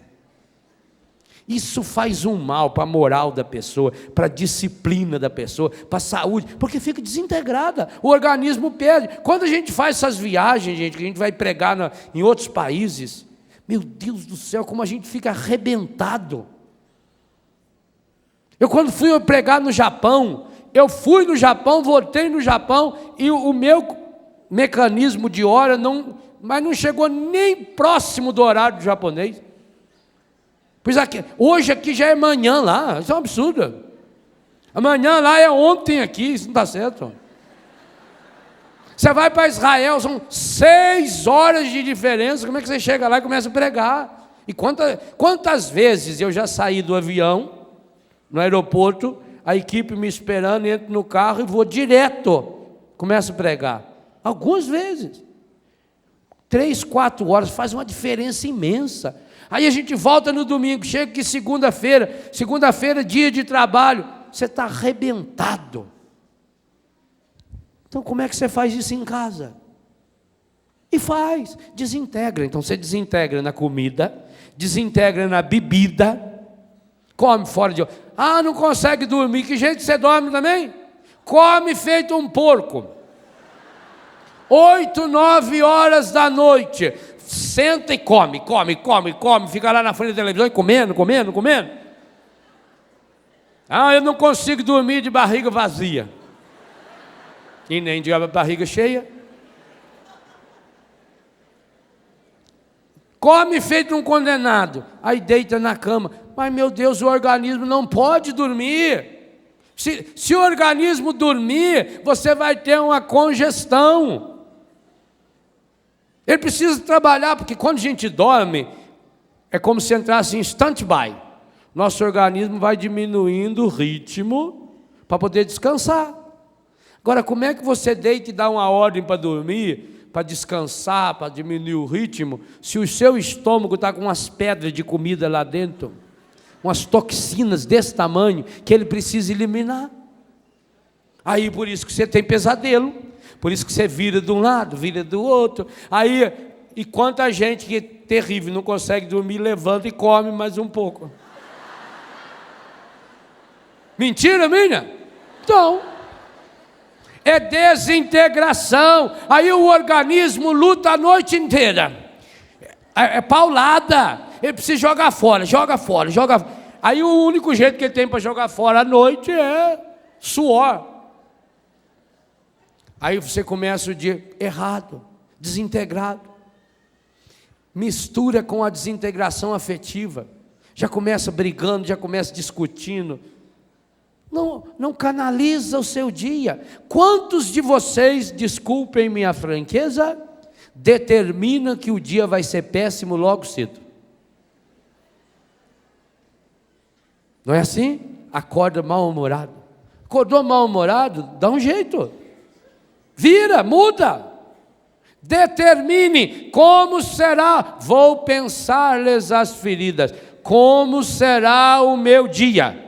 isso faz um mal para a moral da pessoa, para a disciplina da pessoa, para a saúde, porque fica desintegrada, o organismo perde. Quando a gente faz essas viagens, gente, que a gente vai pregar em outros países, meu Deus do céu, como a gente fica arrebentado. Eu quando fui pregar no Japão, eu fui no Japão, voltei no Japão, e o meu mecanismo de hora mas não chegou nem próximo do horário do japonês. Pois aqui, hoje aqui já é manhã lá, isso é um absurdo. Amanhã lá é ontem aqui, isso não está certo. Você vai para Israel, são 6 horas de diferença, como é que você chega lá e começa a pregar? E quantas vezes eu já saí do avião, no aeroporto, a equipe me esperando, entro no carro e vou direto, começo a pregar. Algumas vezes. 3, 4 horas, faz uma diferença imensa. Aí a gente volta no domingo, chega aqui segunda-feira, dia de trabalho, você está arrebentado. Então como é que você faz isso em casa? E faz, desintegra. Então você desintegra na comida, desintegra na bebida, come fora de hora. Não consegue dormir, que jeito você dorme também? Come feito um porco. 8, 9 horas da noite, senta e come, fica lá na frente da televisão e comendo. Eu não consigo dormir de barriga vazia, e nem de barriga cheia. Come feito um condenado, aí deita na cama, mas meu Deus, o organismo não pode dormir. Se o organismo dormir, você vai ter uma congestão. Ele precisa trabalhar, porque quando a gente dorme, é como se entrasse em stand-by. Nosso organismo vai diminuindo o ritmo para poder descansar. Agora, como é que você deita e dá uma ordem para dormir, para descansar, para diminuir o ritmo, se o seu estômago está com umas pedras de comida lá dentro, umas toxinas desse tamanho, que ele precisa eliminar. Aí por isso que você tem pesadelo, por isso que você vira de um lado, vira do outro. Aí, e quanta gente que é terrível, não consegue dormir, levanta e come mais um pouco. Mentira minha? Então, é desintegração. Aí o organismo luta a noite inteira. É paulada. Ele precisa jogar fora, joga fora, joga fora. Aí o único jeito que ele tem para jogar fora à noite é suor. Aí você começa o dia errado, desintegrado. Mistura com a desintegração afetiva. Já começa brigando, já começa discutindo. Não canaliza o seu dia. Quantos de vocês, desculpem minha franqueza, determinam que o dia vai ser péssimo logo cedo? Não é assim? Acorda mal-humorado. Acordou mal-humorado, dá um jeito. Vira, muda. Determine como será. Vou pensar-lhes as feridas. Como será o meu dia?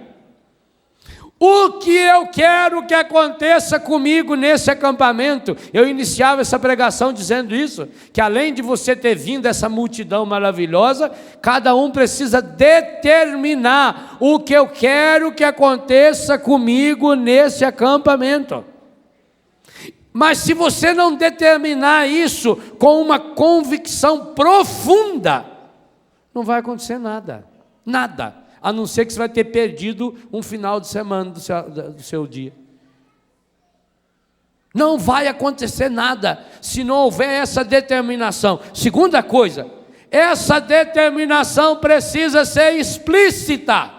O que eu quero que aconteça comigo nesse acampamento? Eu iniciava essa pregação dizendo isso, que além de você ter vindo essa multidão maravilhosa, cada um precisa determinar o que eu quero que aconteça comigo nesse acampamento. Mas se você não determinar isso com uma convicção profunda, não vai acontecer nada, nada. A não ser que você vai ter perdido um final de semana do seu dia. Não vai acontecer nada se não houver essa determinação. Segunda coisa, essa determinação precisa ser explícita.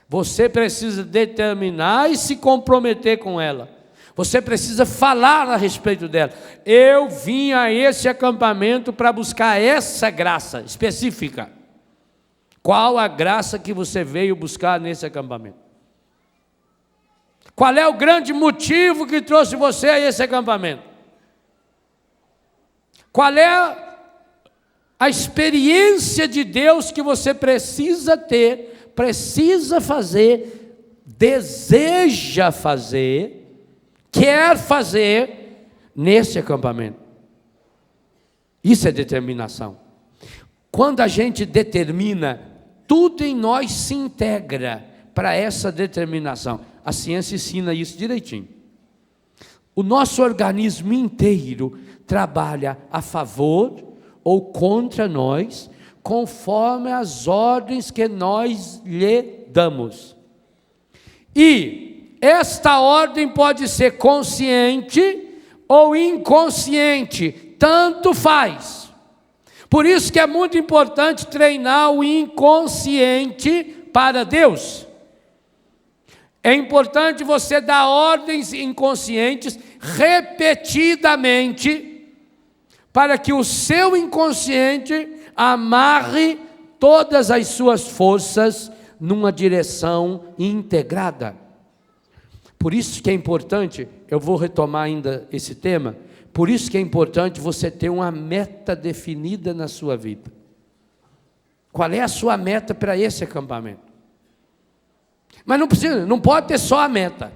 Você precisa determinar e se comprometer com ela. Você precisa falar a respeito dela. Eu vim a esse acampamento para buscar essa graça específica. Qual a graça que você veio buscar nesse acampamento? Qual é o grande motivo que trouxe você a esse acampamento? Qual é a experiência de Deus que você precisa ter, precisa fazer, deseja fazer, quer fazer nesse acampamento? Isso é determinação. Quando a gente determina, tudo em nós se integra para essa determinação. A ciência ensina isso direitinho. O nosso organismo inteiro trabalha a favor ou contra nós, conforme as ordens que nós lhe damos. E esta ordem pode ser consciente ou inconsciente, tanto faz. Por isso que é muito importante treinar o inconsciente para Deus. É importante você dar ordens inconscientes repetidamente, para que o seu inconsciente amarre todas as suas forças numa direção integrada. Por isso que é importante, eu vou retomar ainda esse tema, por isso que é importante você ter uma meta definida na sua vida. Qual é a sua meta para esse acampamento? Mas não pode ter só a meta,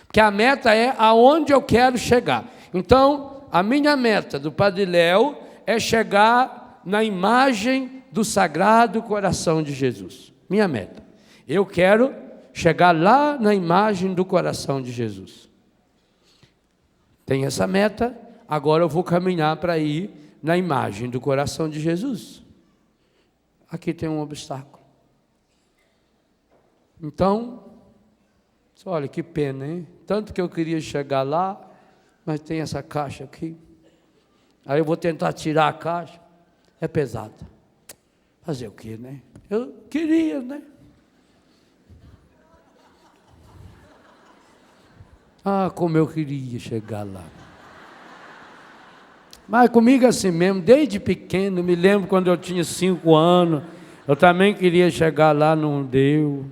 porque a meta é aonde eu quero chegar. Então, a minha meta do Padre Léo é chegar na imagem do Sagrado Coração de Jesus. Minha meta. Eu quero chegar lá na imagem do coração de Jesus. Tem essa meta. Agora eu vou caminhar para ir na imagem do coração de Jesus. Aqui tem um obstáculo. Então, olha que pena, hein? Tanto que eu queria chegar lá, mas tem essa caixa aqui. Aí eu vou tentar tirar a caixa. É pesada. Fazer o quê, né? Eu queria, né? Ah, como eu queria chegar lá. Mas comigo é assim mesmo, desde pequeno, me lembro quando eu tinha 5 anos, eu também queria chegar lá, não deu.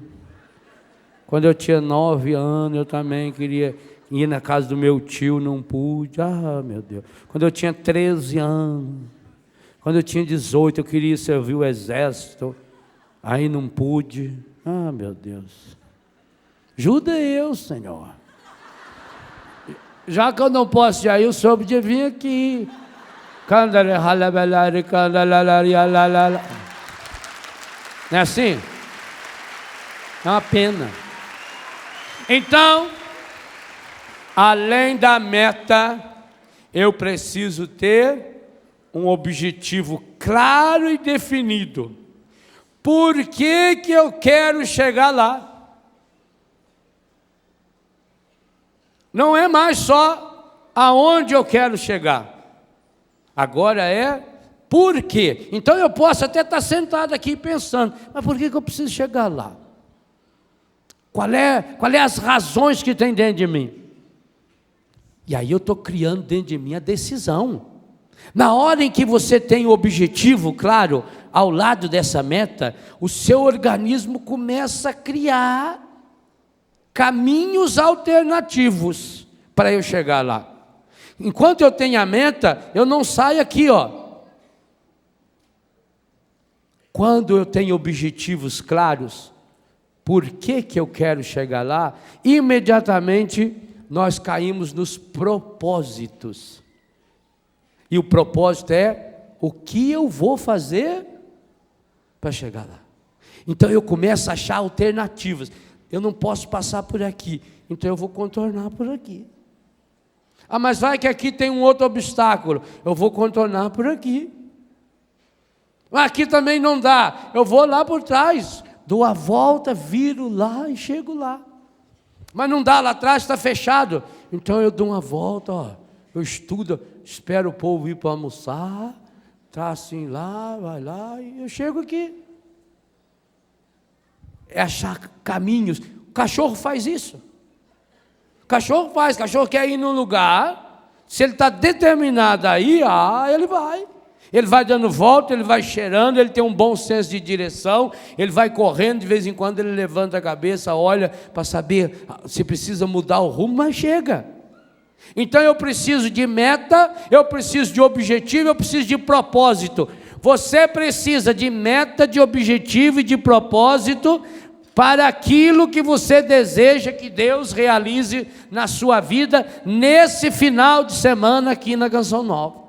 Quando eu tinha 9 anos, eu também queria Ir na casa do meu tio, não pude. Ah, meu Deus. Quando eu tinha 13 anos, quando eu tinha 18, eu queria servir o exército. Aí não pude. Ah, meu Deus. Ajuda eu, Senhor. Já que eu não posso ir aí, o Senhor podia vir aqui. Não é assim? É uma pena. Então, além da meta, eu preciso ter um objetivo claro e definido. Por que que eu quero chegar lá? Não é mais só aonde eu quero chegar. Agora é por quê. Então eu posso até estar sentado aqui pensando, mas por que que eu preciso chegar lá? Qual é as razões que tem dentro de mim? E aí eu estou criando dentro de mim a decisão. Na hora em que você tem o objetivo claro, ao lado dessa meta, o seu organismo começa a criar caminhos alternativos para eu chegar lá. Enquanto eu tenho a meta, eu não saio aqui, ó. Quando eu tenho objetivos claros, por que que eu quero chegar lá? Imediatamente nós caímos nos propósitos. E o propósito é o que eu vou fazer para chegar lá. Então eu começo a achar alternativas. Eu não posso passar por aqui, então eu vou contornar por aqui. Ah, mas vai que aqui tem um outro obstáculo, eu vou contornar por aqui. Aqui também não dá, eu vou lá por trás, dou a volta, viro lá e chego lá. Mas não dá, lá atrás está fechado, então eu dou uma volta, ó, eu estudo, espero o povo ir para almoçar, tá assim lá, vai lá e eu chego aqui. É achar caminhos. O cachorro faz isso. O cachorro quer ir num lugar, se ele está determinado a ir, ele vai. Ele vai dando volta, ele vai cheirando, ele tem um bom senso de direção, ele vai correndo, de vez em quando ele levanta a cabeça, olha para saber se precisa mudar o rumo, mas chega. Então eu preciso de meta, eu preciso de objetivo, eu preciso de propósito. Você precisa de meta, de objetivo e de propósito para aquilo que você deseja que Deus realize na sua vida nesse final de semana aqui na Canção Nova.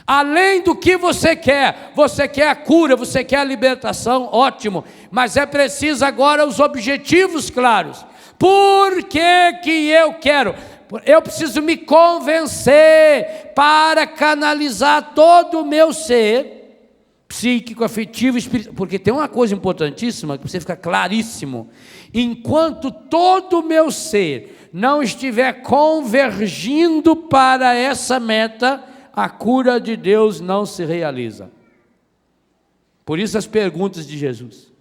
Além do que você quer a cura, você quer a libertação, ótimo, mas é preciso agora os objetivos claros. Por que que eu quero? Eu preciso me convencer para canalizar todo o meu ser psíquico, afetivo, espiritual, porque tem uma coisa importantíssima que você fica claríssimo: enquanto todo o meu ser não estiver convergindo para essa meta, a cura de Deus não se realiza. Por isso as perguntas de Jesus.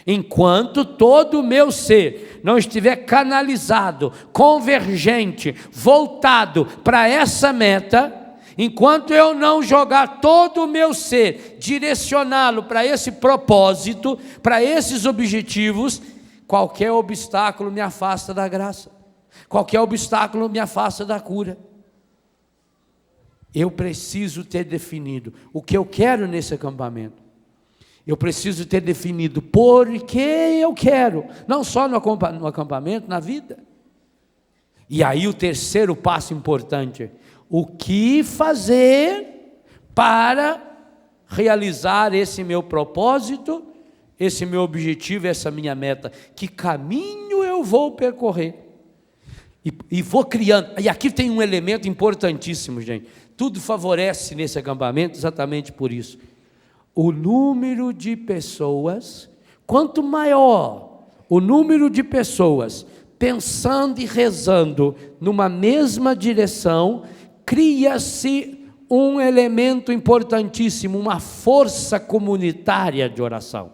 Enquanto todo o meu ser não estiver canalizado, convergente, voltado para essa meta, enquanto eu não jogar todo o meu ser, direcioná-lo para esse propósito, para esses objetivos, qualquer obstáculo me afasta da graça, qualquer obstáculo me afasta da cura. Eu preciso ter definido o que eu quero nesse acampamento. Eu preciso ter definido por que eu quero, não só no acampamento, na vida. E aí o terceiro passo importante: o que fazer para realizar esse meu propósito, esse meu objetivo, essa minha meta? Que caminho eu vou percorrer? E vou criando. E aqui tem um elemento importantíssimo, gente. Tudo favorece nesse acampamento exatamente por isso. O número de pessoas, quanto maior o número de pessoas pensando e rezando numa mesma direção, cria-se um elemento importantíssimo, uma força comunitária de oração,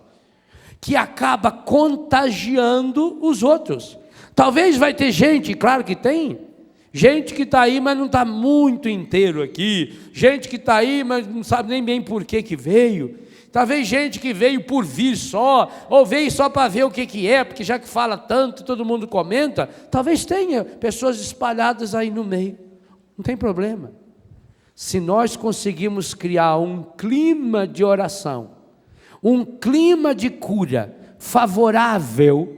que acaba contagiando os outros. Talvez vai ter gente, claro que tem, gente que está aí, mas não está muito inteiro aqui, gente que está aí, mas não sabe nem bem por que veio. Talvez gente que veio por vir só, ou veio só para ver o que é, porque já que fala tanto, todo mundo comenta. Talvez tenha pessoas espalhadas aí no meio, não tem problema. Se nós conseguirmos criar um clima de oração, um clima de cura favorável,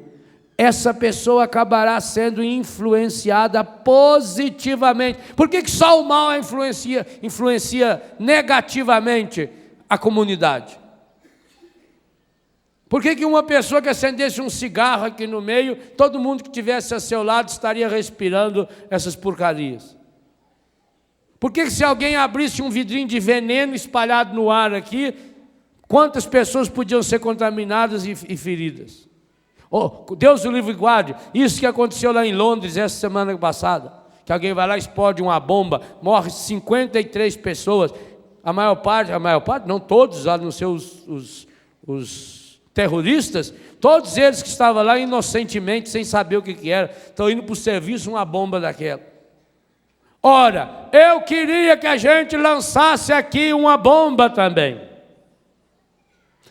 essa pessoa acabará sendo influenciada positivamente. Por que só o mal influencia negativamente a comunidade? Por que uma pessoa que acendesse um cigarro aqui no meio, todo mundo que estivesse a seu lado estaria respirando essas porcarias? Por que se alguém abrisse um vidrinho de veneno espalhado no ar aqui, quantas pessoas podiam ser contaminadas e feridas? Oh, Deus o livre e guarde, isso que aconteceu lá em Londres essa semana passada, que alguém vai lá, explode uma bomba, morre 53 pessoas, a maior parte, não todos, lá nos seus os terroristas, todos eles que estavam lá inocentemente, sem saber o que era, estão indo para o serviço, uma bomba daquela. Ora, eu queria que a gente lançasse aqui uma bomba também.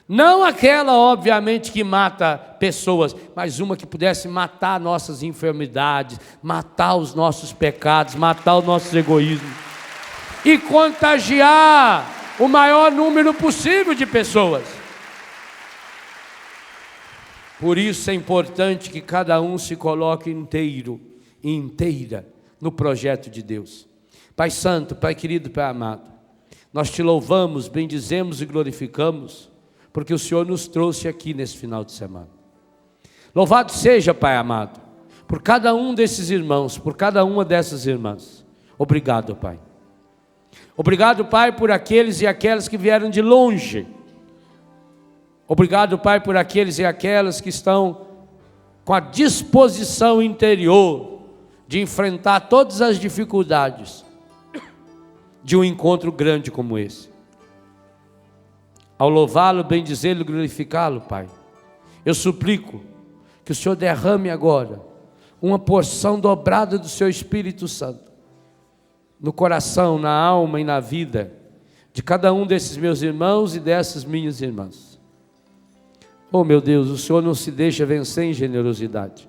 Não aquela, obviamente, que mata pessoas, mas uma que pudesse matar nossas enfermidades, matar os nossos pecados, matar os nossos egoísmos e contagiar o maior número possível de pessoas. Por isso é importante que cada um se coloque inteiro e inteira no projeto de Deus. Pai Santo, Pai querido, Pai amado, nós te louvamos, bendizemos e glorificamos, porque o Senhor nos trouxe aqui nesse final de semana. Louvado seja, Pai amado, por cada um desses irmãos, por cada uma dessas irmãs. Obrigado, Pai. Obrigado, Pai, por aqueles e aquelas que vieram de longe. Obrigado, Pai, por aqueles e aquelas que estão com a disposição interior de enfrentar todas as dificuldades de um encontro grande como esse. Ao louvá-lo, bendizê-lo e glorificá-lo, Pai, eu suplico que o Senhor derrame agora uma porção dobrada do seu Espírito Santo no coração, na alma e na vida de cada um desses meus irmãos e dessas minhas irmãs. Oh meu Deus, o Senhor não se deixa vencer em generosidade.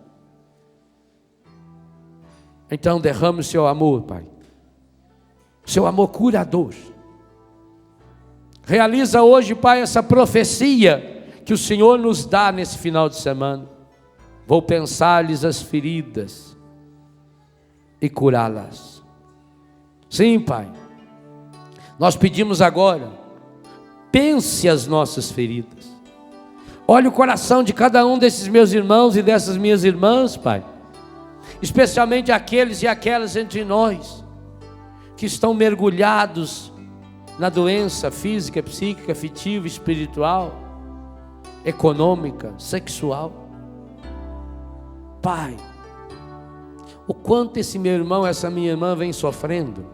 Então derrame o seu amor, Pai, o seu amor curador. Realiza hoje, Pai, essa profecia que o Senhor nos dá nesse final de semana. Vou pensar-lhes as feridas e curá-las. Sim, Pai, nós pedimos agora, pense as nossas feridas. Olhe o coração de cada um desses meus irmãos e dessas minhas irmãs, Pai, especialmente aqueles e aquelas entre nós que estão mergulhados na doença física, psíquica, afetiva, espiritual, econômica, sexual. Pai, o quanto esse meu irmão, essa minha irmã vem sofrendo,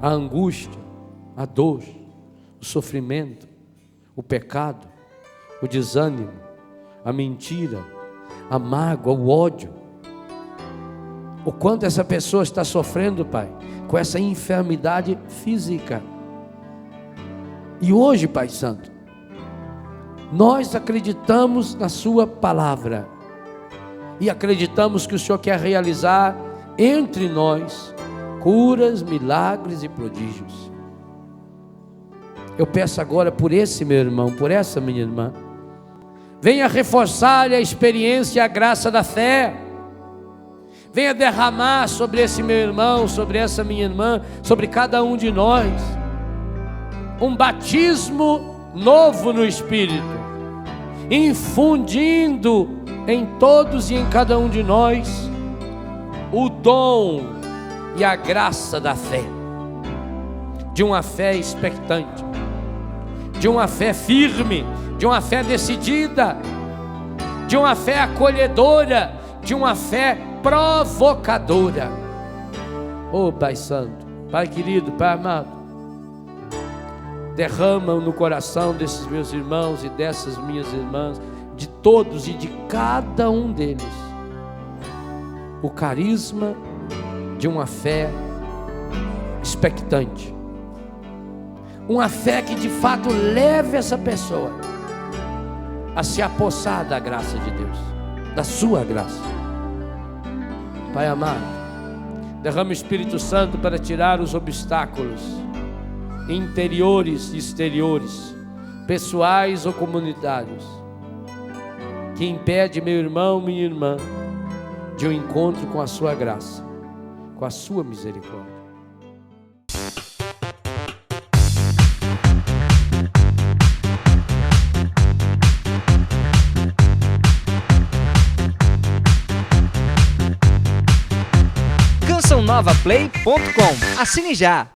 a angústia, a dor, o sofrimento, o pecado, o desânimo, a mentira, a mágoa, o ódio. O quanto essa pessoa está sofrendo, Pai, com essa enfermidade física. E hoje, Pai Santo, nós acreditamos na sua palavra e acreditamos que o Senhor quer realizar entre nós curas, milagres e prodígios. Eu peço agora por esse meu irmão, por essa minha irmã, venha reforçar a experiência e a graça da fé. Venha derramar sobre esse meu irmão, sobre essa minha irmã, sobre cada um de nós, um batismo novo no Espírito, infundindo em todos e em cada um de nós o dom e a graça da fé, de uma fé expectante, de uma fé firme, de uma fé decidida, de uma fé acolhedora, de uma fé provocadora. Oh Pai Santo, Pai querido, Pai amado, derrama no coração desses meus irmãos e dessas minhas irmãs, de todos e de cada um deles, o carisma de uma fé expectante, Uma fé que de fato leve essa pessoa a se apossar da graça de Deus, da sua graça. Pai amado, derrama o Espírito Santo para tirar os obstáculos interiores e exteriores, pessoais ou comunitários, que impede meu irmão, minha irmã, de um encontro com a sua graça, com a sua misericórdia. CançãoNovaPlay.com. Assine já!